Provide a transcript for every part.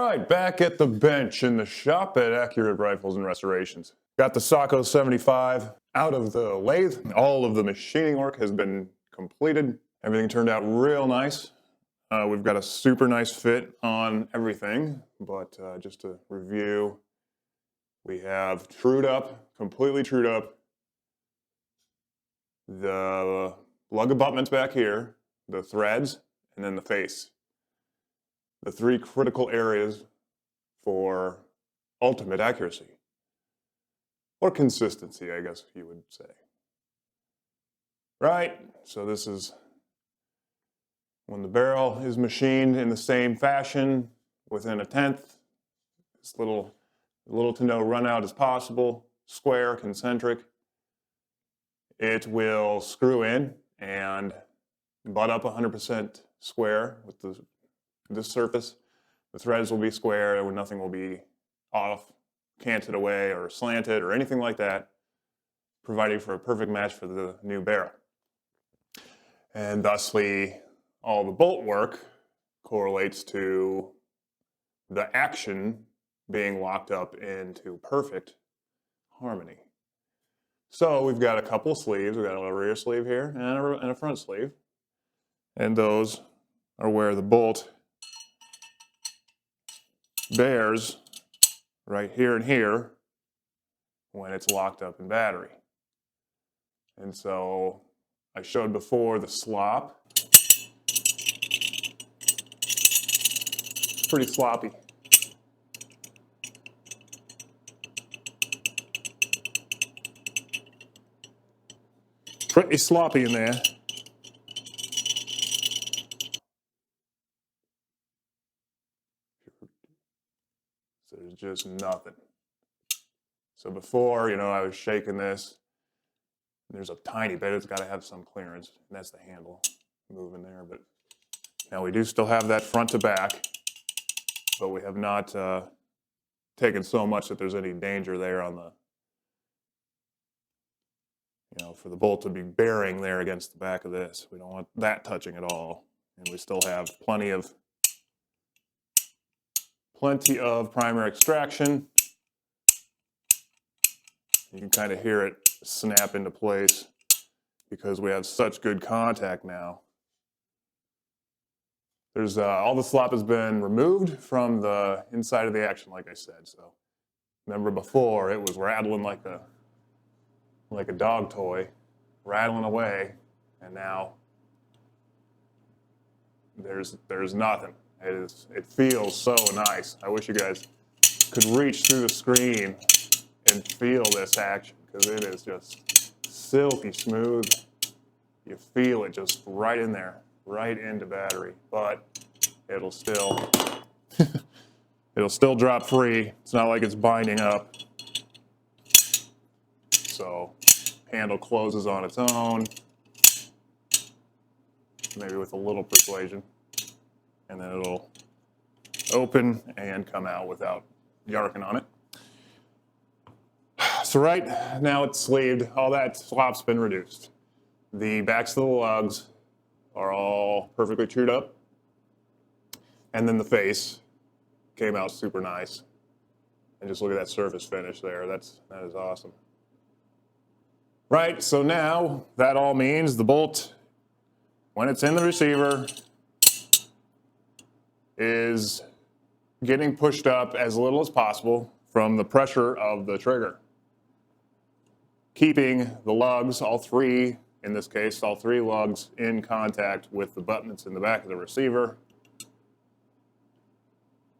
right, back at the bench in the shop at Accurate Rifles and Restorations. Got the Sako 75 out of the lathe. All of the machining work has been completed. Everything turned out real nice. We've got a super nice fit on everything, but just to review, we have trued up, completely trued up, the lug abutments back here, the threads, and then the face. The three critical areas for ultimate accuracy, or consistency, I guess you would say. Right, so this is when the barrel is machined in the same fashion, within a tenth, as little to no run out as possible, square, concentric. It will screw in and butt up 100% square with this surface. The threads will be square, and nothing will be off, canted away, or slanted, or anything like that, providing for a perfect match for the new barrel. And thusly, all the bolt work correlates to the action being locked up into perfect harmony. So we've got a couple of sleeves. We've got a rear sleeve here and a front sleeve. And those are where the bolt bears right here and here when it's locked up in battery. And so I showed before the slop. It's pretty sloppy. Pretty sloppy in there. So there's just nothing. So before, I was shaking this. There's a tiny bit. It's got to have some clearance. And that's the handle moving there. But now we do still have that front to back. But we have not taken so much that there's any danger there on the, for the bolt to be bearing there against the back of this. We don't want that touching at all. And we still have plenty of primary extraction. You can kind of hear it snap into place because we have such good contact now. There's all the slop has been removed from the inside of the action, like I said. So remember before it was rattling like a dog toy, rattling away, and now there's nothing. It feels so nice. I wish you guys could reach through the screen and feel this action, because it is just silky smooth. You feel it just right in there, right into battery, but it'll still drop free. It's not like it's binding up. So handle closes on its own, maybe with a little persuasion, and then it'll open and come out without yarking on it. So right now it's sleeved. All that slop's been reduced. The backs of the lugs are all perfectly trued up. And then the face came out super nice. And just look at that surface finish there. That is awesome. Right, so now that all means the bolt, when it's in the receiver, is getting pushed up as little as possible from the pressure of the trigger, keeping the lugs, all three lugs, in contact with the abutments in the back of the receiver.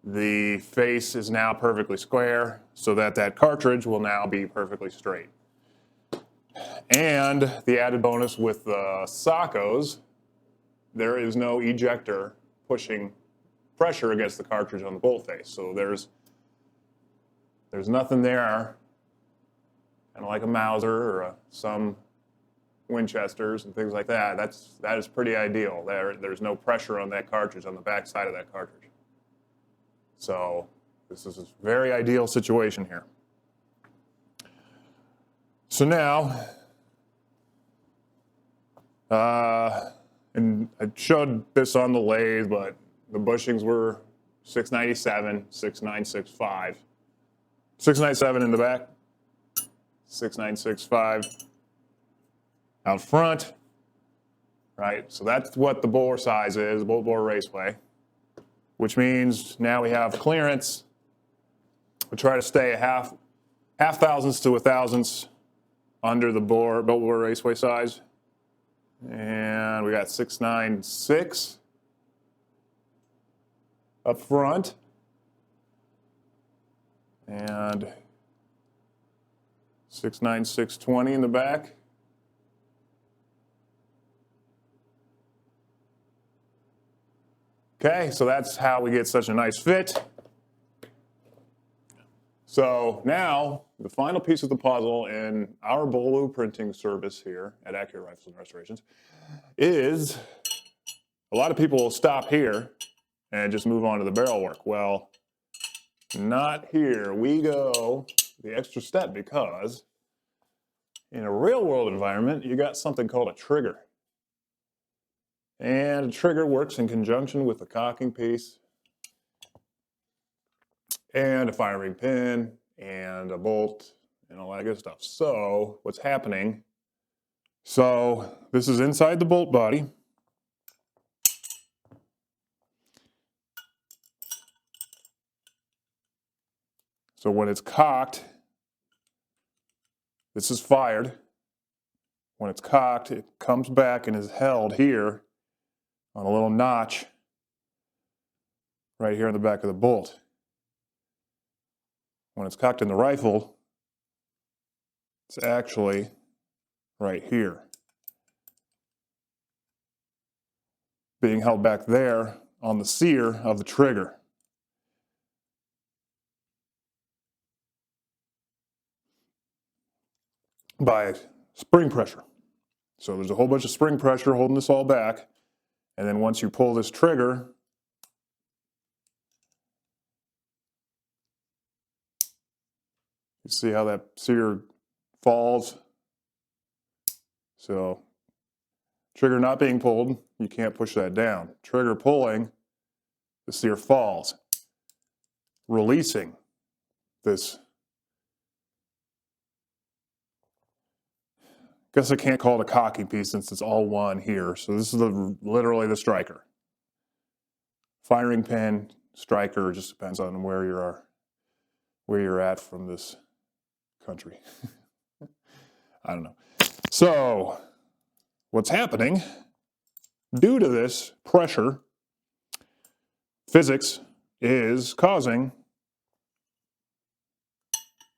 The face is now perfectly square, so that cartridge will now be perfectly straight. And the added bonus with the Sakos, there is no ejector pushing pressure against the cartridge on the bolt face. So there's nothing there, kind of like a Mauser or some Winchesters and things like that. That is pretty ideal. There's no pressure on that cartridge, on the back side of that cartridge. So this is a very ideal situation here. So now, and I showed this on the lathe, but the bushings were 697, 6965. 697 in the back, 6965 out front, right? So that's what the bore size is, bolt bore raceway, which means now we have clearance. We try to stay a half thousandths to a thousandths under the bolt bore raceway size. And we got 696 up front. And 69620 in the back. Okay, so that's how we get such a nice fit. So now, the final piece of the puzzle in our blueprinting service here at Accurate Rifles and Restorations is a lot of people will stop here and just move on to the barrel work. Well, not here. We go the extra step because in a real world environment, you got something called a trigger. And a trigger works in conjunction with a cocking piece and a firing pin and a bolt and all that good stuff. So what's happening? So this is inside the bolt body. So when it's cocked, this is fired. When it's cocked, it comes back and is held here on a little notch right here in the back of the bolt. When it's cocked in the rifle, it's actually right here, being held back there on the sear of the trigger. By spring pressure. So there's a whole bunch of spring pressure holding this all back. And then once you pull this trigger, you see how that sear falls. So trigger not being pulled, you can't push that down. Trigger pulling, the sear falls, releasing this. Guess I can't call it a cocking piece since it's all one here. So this is literally the striker. Firing pin, striker, just depends on where you're at from this country. I don't know. So what's happening due to this pressure, physics is causing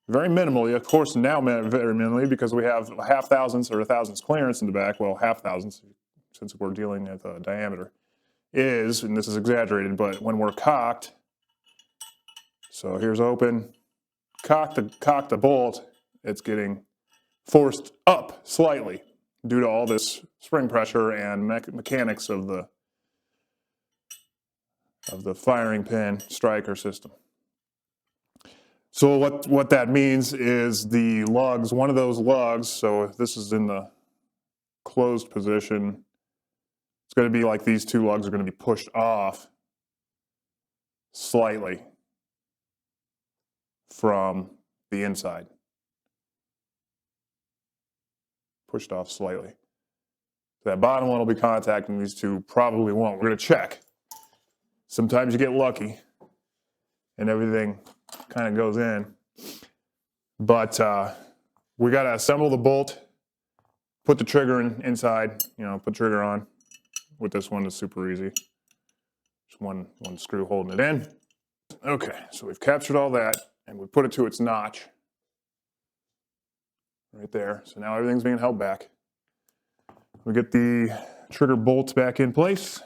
very minimally, of course now very minimally because we have a half thousandths or a thousandths clearance in the back, well half thousandths since we're dealing with a diameter, is, and this is exaggerated, but when we're cocked, so here's open, cock the bolt, it's getting forced up slightly due to all this spring pressure and mechanics of the firing pin striker system. So what that means is the lugs, one of those lugs, so if this is in the closed position, it's going to be like these two lugs are going to be pushed off slightly from the inside. Pushed off slightly. That bottom one will be contacting, these two probably won't. We're going to check. Sometimes you get lucky and everything kind of goes in. But we got to assemble the bolt, put the trigger inside, put trigger on. With this one, it's super easy. Just one screw holding it in. Okay, so we've captured all that and we put it to its notch right there. So now everything's being held back. We get the trigger bolts back in place.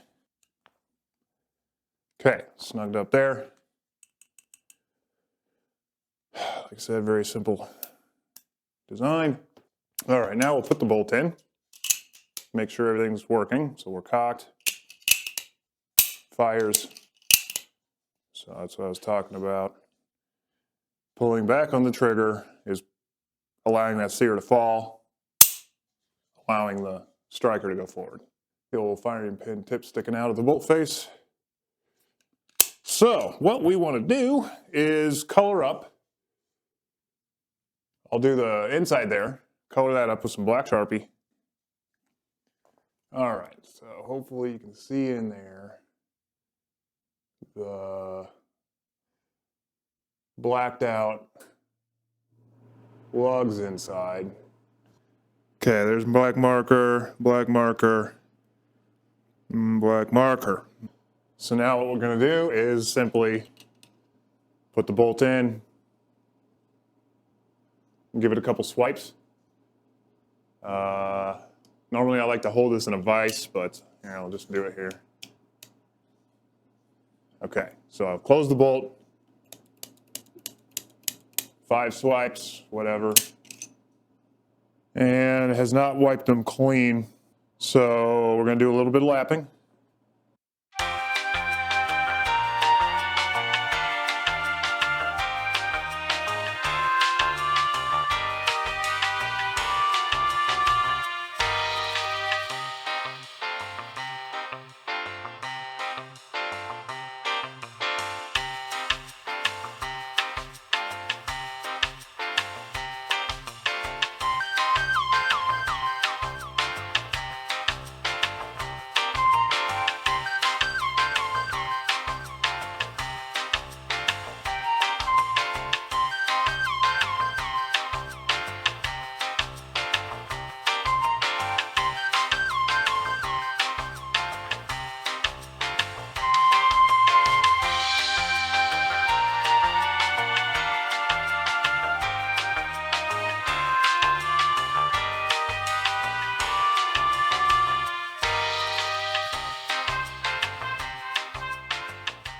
Okay, snugged up there. Like I said, very simple design. All right, now we'll put the bolt in. Make sure everything's working. So we're cocked. Fires. So that's what I was talking about. Pulling back on the trigger is allowing that sear to fall, allowing the striker to go forward. The old firing pin tip sticking out of the bolt face. So what we want to do is color up. I'll do the inside there, color that up with some black Sharpie. All right, so hopefully you can see in there the blacked out lugs inside. Okay, there's black marker, black marker, black marker. So now what we're going to do is simply put the bolt in, give it a couple swipes. Normally I like to hold this in a vise, but here, I'll just do it here. Okay, so I've closed the bolt, 5 swipes, whatever, and it has not wiped them clean. So we're going to do a little bit of lapping.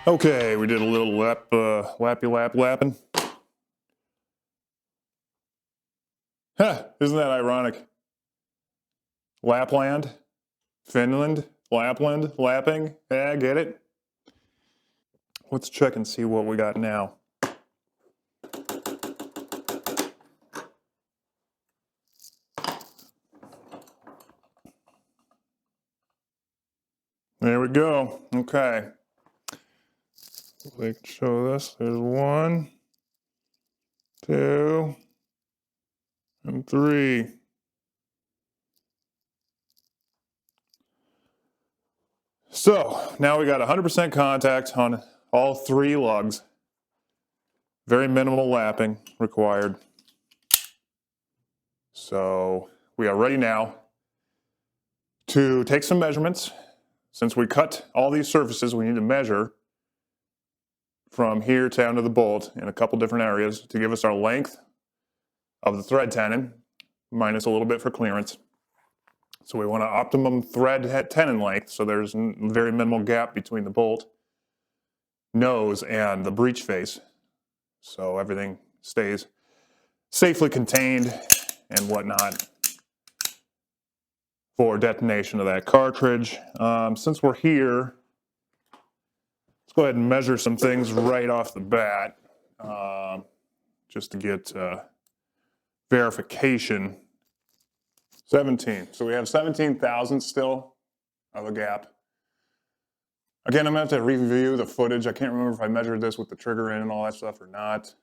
Okay, we did a little lapping. Huh, isn't that ironic? Lapland, Finland, Lapland, lapping. Yeah, get it? Let's check and see what we got now. There we go. Okay. We can show this. There's 1, 2, and 3. So now we got 100% contact on all 3 lugs. Very minimal lapping required. So we are ready now to take some measurements. Since we cut all these surfaces, we need to measure from here down to the bolt in a couple different areas to give us our length of the thread tenon, minus a little bit for clearance. So we want an optimum thread tenon length, so there's very minimal gap between the bolt nose and the breech face, so everything stays safely contained and whatnot for detonation of that cartridge. Since we're here, let's go ahead and measure some things right off the bat, just to get verification. 17. So we have 17 thousandths still of a gap. Again, I'm going to have to review the footage. I can't remember if I measured this with the trigger in and all that stuff or not.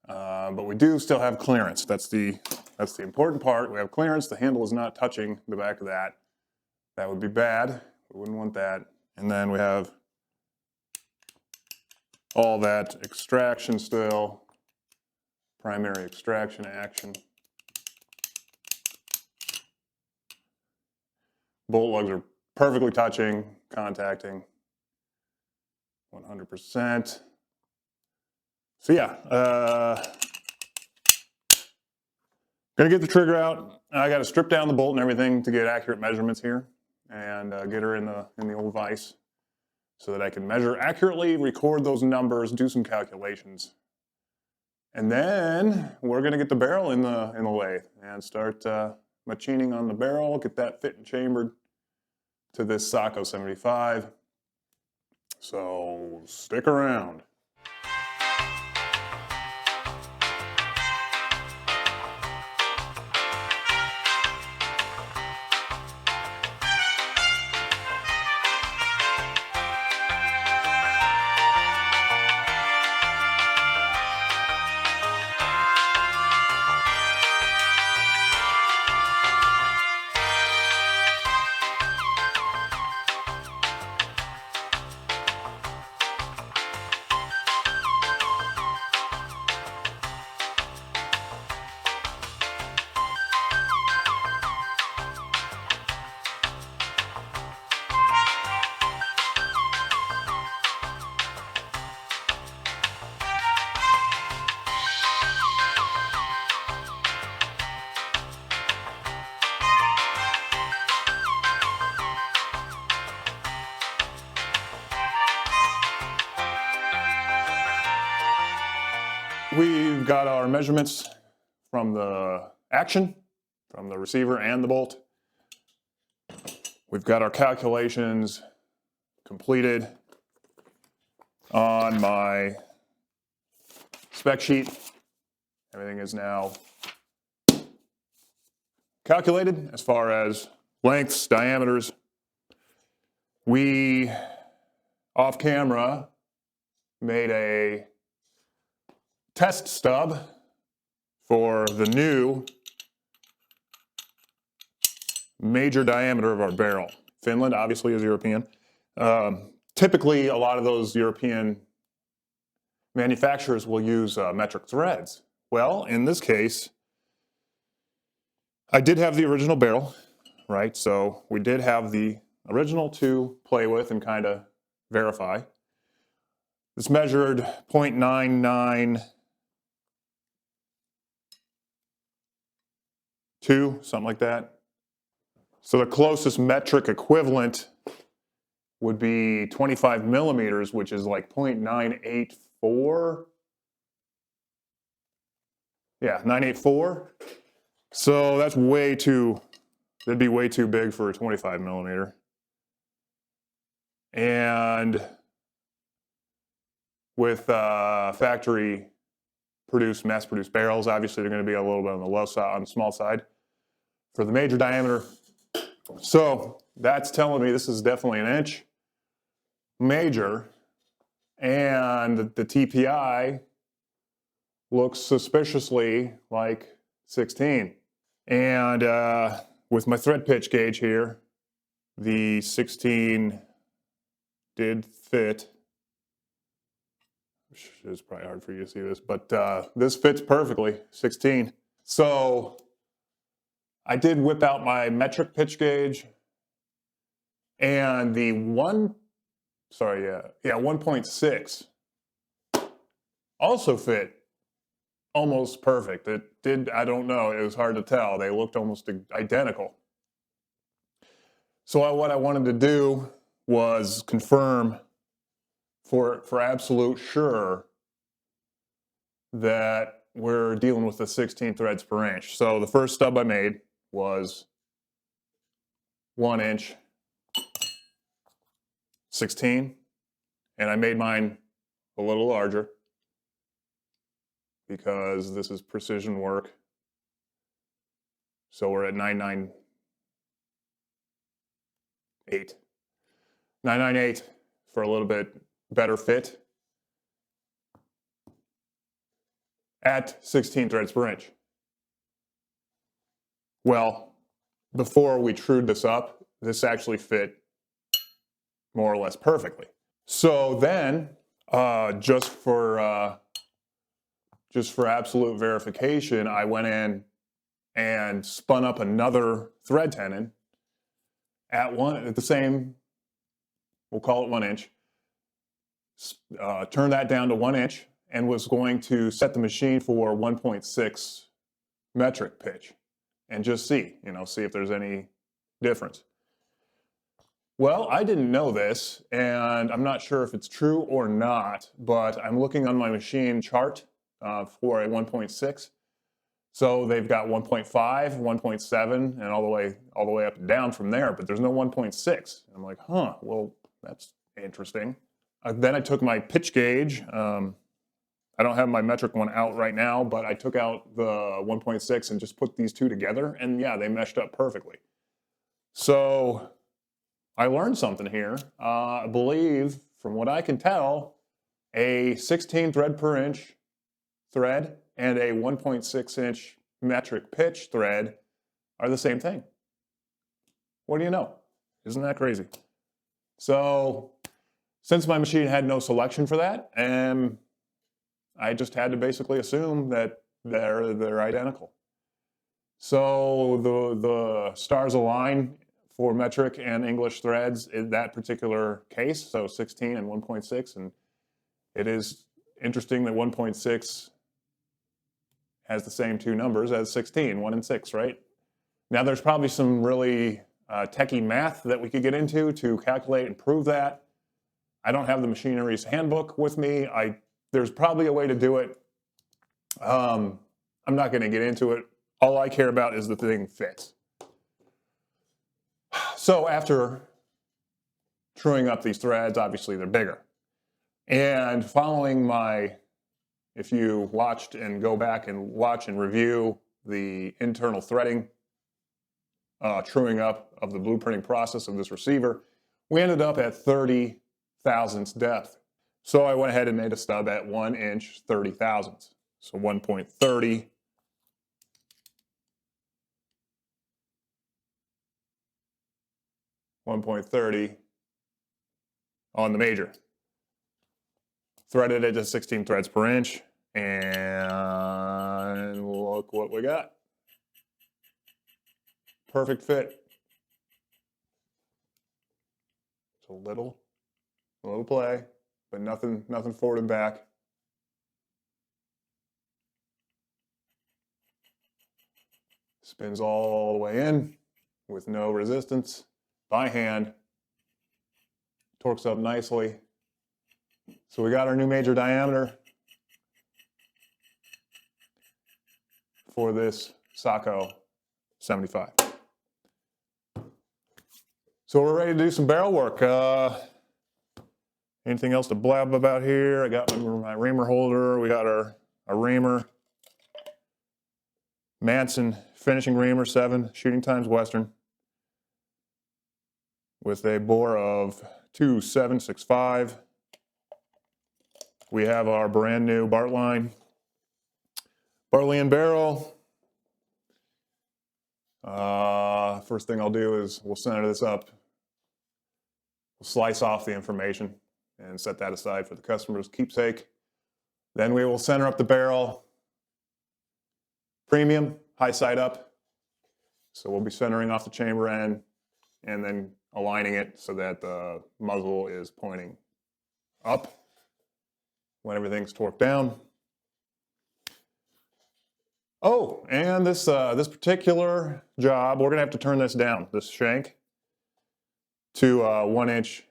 But we do still have clearance. That's the important part. We have clearance. The handle is not touching the back of that. That would be bad. We wouldn't want that. And then we have all that extraction still, primary extraction action. Bolt lugs are perfectly touching, contacting, 100%. So yeah, gonna get the trigger out. I got to strip down the bolt and everything to get accurate measurements here, and get her in the old vise so that I can measure accurately, record those numbers, do some calculations, and then we're gonna get the barrel in the lathe and start machining on the barrel, get that fit and chambered to this Sako 75. So stick around. We've got our measurements from the action, from the receiver and the bolt. We've got our calculations completed on my spec sheet. Everything is now calculated as far as lengths, diameters. We, off camera, made a test stub for the new major diameter of our barrel. Finland obviously is European. Typically, a lot of those European manufacturers will use metric threads. Well, in this case, I did have the original barrel, right? So we did have the original to play with and kind of verify. This measured 0.992, something like that. So the closest metric equivalent would be 25 millimeters, which is like 0.984. Yeah, 984. So that's way too, that'd be way too big for a 25 millimeter. And with factory produced, mass produced barrels, obviously they're going to be a little bit on the low side, on the small side for the major diameter. So that's telling me this is definitely an inch major, and the TPI looks suspiciously like 16. And with my thread pitch gauge here, the 16 did fit. It's probably hard for you to see this, but this fits perfectly, 16. So I did whip out my metric pitch gauge, and the 1.6 also fit almost perfect. It did, I don't know, it was hard to tell. They looked almost identical. So what I wanted to do was confirm for absolute sure that we're dealing with the 16 threads per inch. So the first stub I made was 1 inch 16, and I made mine a little larger because this is precision work. So we're at 998. 998 for a little bit better fit at 16 threads per inch. Well, before we trued this up, this actually fit more or less perfectly. So then, just for absolute verification, I went in and spun up another thread tenon at the same, we'll call it 1 inch. Turn that down to 1 inch and was going to set the machine for 1.6 metric pitch and just see if there's any difference. Well, I didn't know this, and I'm not sure if it's true or not, but I'm looking on my machine chart for a 1.6. So they've got 1.5, 1.7, and all the way up and down from there, but there's no 1.6. I'm like, huh, well, that's interesting. Then I took my pitch gauge. I don't have my metric one out right now, but I took out the 1.6 and just put these two together, and yeah, they meshed up perfectly. So I learned something here. I believe, from what I can tell, a 16 thread per inch thread and a 1.6 inch metric pitch thread are the same thing. What do you know? Isn't that crazy? So since my machine had no selection for that, I just had to basically assume that they're identical. So the stars align for metric and English threads in that particular case, so 16 and 1.6, and it is interesting that 1.6 has the same two numbers as 16, 1 and 6, right? Now there's probably some really techie math that we could get into to calculate and prove that. I don't have the machinery's handbook with me. There's probably a way to do it. I'm not going to get into it. All I care about is the thing fits. So after truing up these threads, obviously they're bigger. And following my, if you watched and go back and watch and review the internal threading, truing up of the blueprinting process of this receiver, we ended up at 30 thousandths depth. So I went ahead and made a stub at 1 inch 30 thousandths. So 1.30. On the major. Threaded it to 16 threads per inch, and look what we got. Perfect fit. It's a little play, but nothing forward and back. Spins all the way in with no resistance by hand. Torques up nicely. So we got our new major diameter for this Sako 75. So we're ready to do some barrel work. Anything else to blab about here? I got my reamer holder. We got our reamer. Manson finishing reamer 7, shooting times Western, with a bore of 2765. We have our brand new Bartlein barrel. First thing I'll do is we'll center this up. We'll slice off the information and set that aside for the customer's keepsake. Then we will center up the barrel. Premium, high side up. So we'll be centering off the chamber end and then aligning it so that the muzzle is pointing up when everything's torqued down. Oh, and this particular job, we're gonna have to turn this down, this shank, to 1 inch,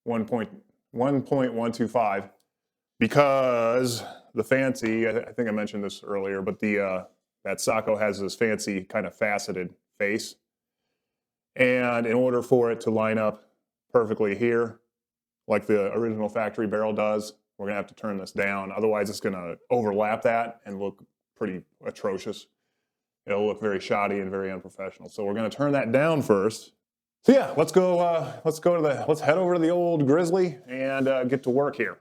1.125, because the fancy, I think I mentioned this earlier, but that Sako has this fancy kind of faceted face. And in order for it to line up perfectly here, like the original factory barrel does, we're gonna have to turn this down. Otherwise it's gonna overlap that and look pretty atrocious. It'll look very shoddy and very unprofessional. So we're gonna turn that down first. So yeah, let's head over to the old Grizzly and get to work here.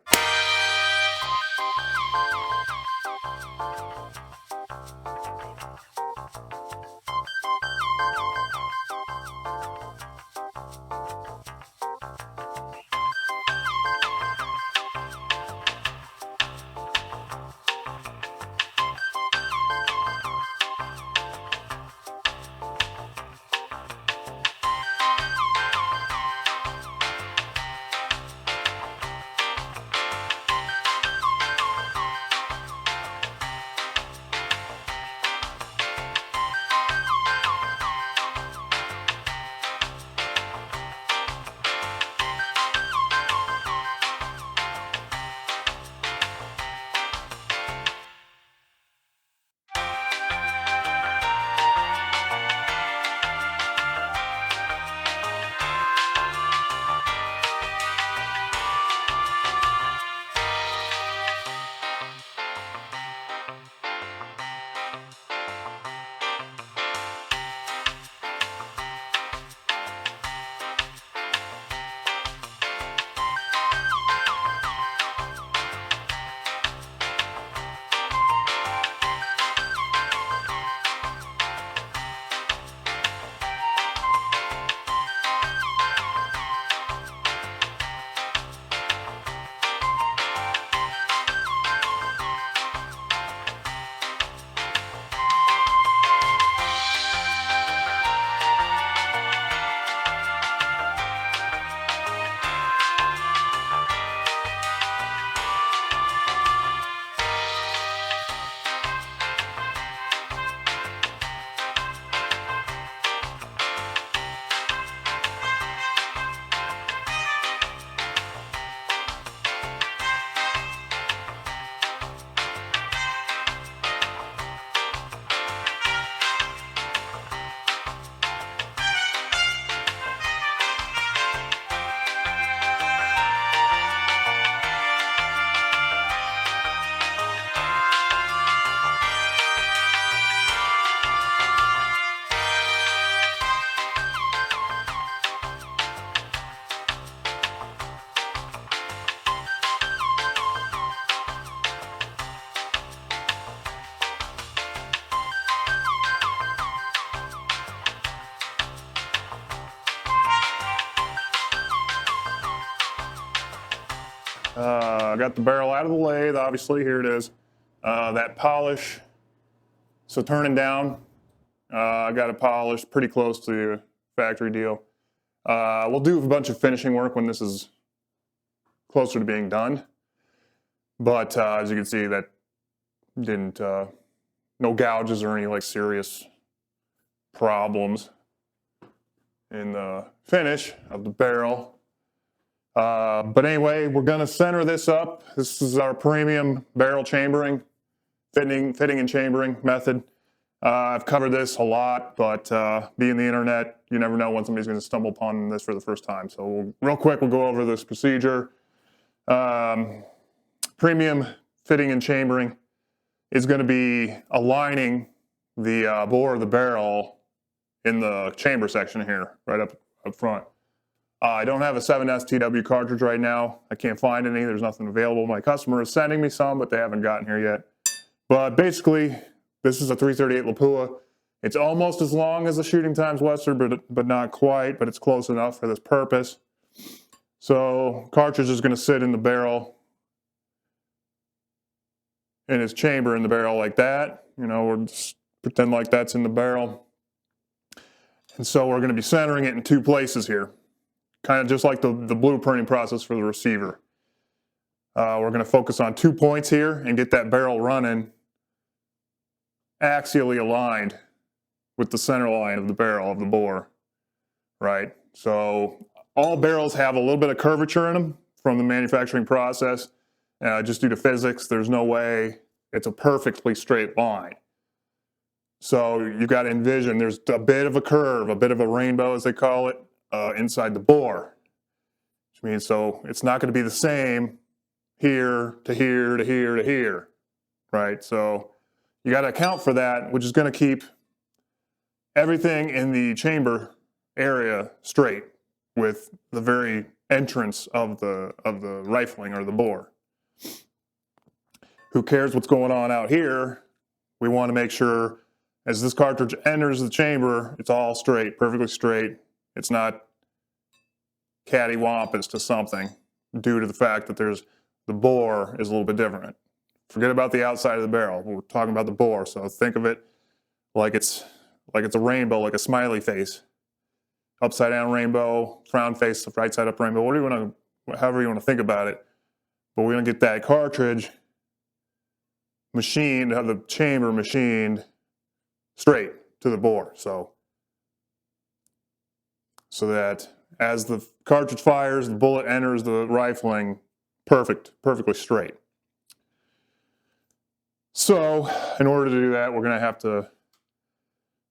I got the barrel out of the lathe, obviously, here it is. That polish, so turning down, I got it polished pretty close to factory deal. We'll do a bunch of finishing work when this is closer to being done. But as you can see, that didn't, no gouges or any like serious problems in the finish of the barrel. But anyway, we're gonna center this up. This is our premium barrel chambering, fitting and chambering method. I've covered this a lot, but being the internet, you never know when somebody's gonna stumble upon this for the first time. So real quick, we'll go over this procedure. Premium fitting and chambering is gonna be aligning the bore of the barrel in the chamber section here, right up front. I don't have a 7STW cartridge right now. I can't find any. There's nothing available. My customer is sending me some, but they haven't gotten here yet. But basically, this is a 338 Lapua. It's almost as long as the Shooting Times Western, but not quite, but it's close enough for this purpose. So cartridge is going to sit in the barrel, in its chamber in the barrel like that. You know, we'll just pretend like that's in the barrel. And so we're going to be centering it in two places here, kind of just like the blueprinting process for the receiver. We're going to focus on 2 points here and get that barrel running axially aligned with the center line of the barrel of the bore, right? So all barrels have a little bit of curvature in them from the manufacturing process. Just due to physics, there's no way it's a perfectly straight line. So you got to envision there's a bit of a curve, a bit of a rainbow as they call it, inside the bore. Which means so it's not going to be the same here to here to here to here, right? So you got to account for that, which is going to keep everything in the chamber area straight with the very entrance of the rifling or the bore. Who cares what's going on out here? We want to make sure as this cartridge enters the chamber, it's all straight, perfectly straight. It's not cattywampus to something due to the fact that the bore is a little bit different. Forget about the outside of the barrel. We're talking about the bore, so think of it like it's a rainbow, like a smiley face. Upside down rainbow, frown face, right side up rainbow, however you want to think about it. But we're going to get that cartridge machined, have the chamber machined straight to the bore. So that as the cartridge fires, the bullet enters the rifling perfectly straight. So in order to do that, we're going to have to,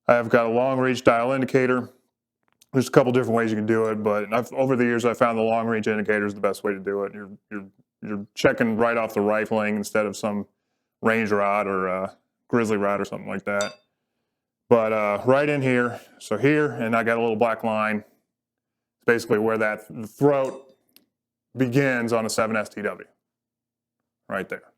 I've got a long range dial indicator. There's a couple different ways you can do it, but over the years I found the long range indicator is the best way to do it. You're checking right off the rifling instead of some range rod or a grizzly rod or something like that. But right in here, so here, and I got a little black line. It's basically where the throat begins on a 7STW, right there.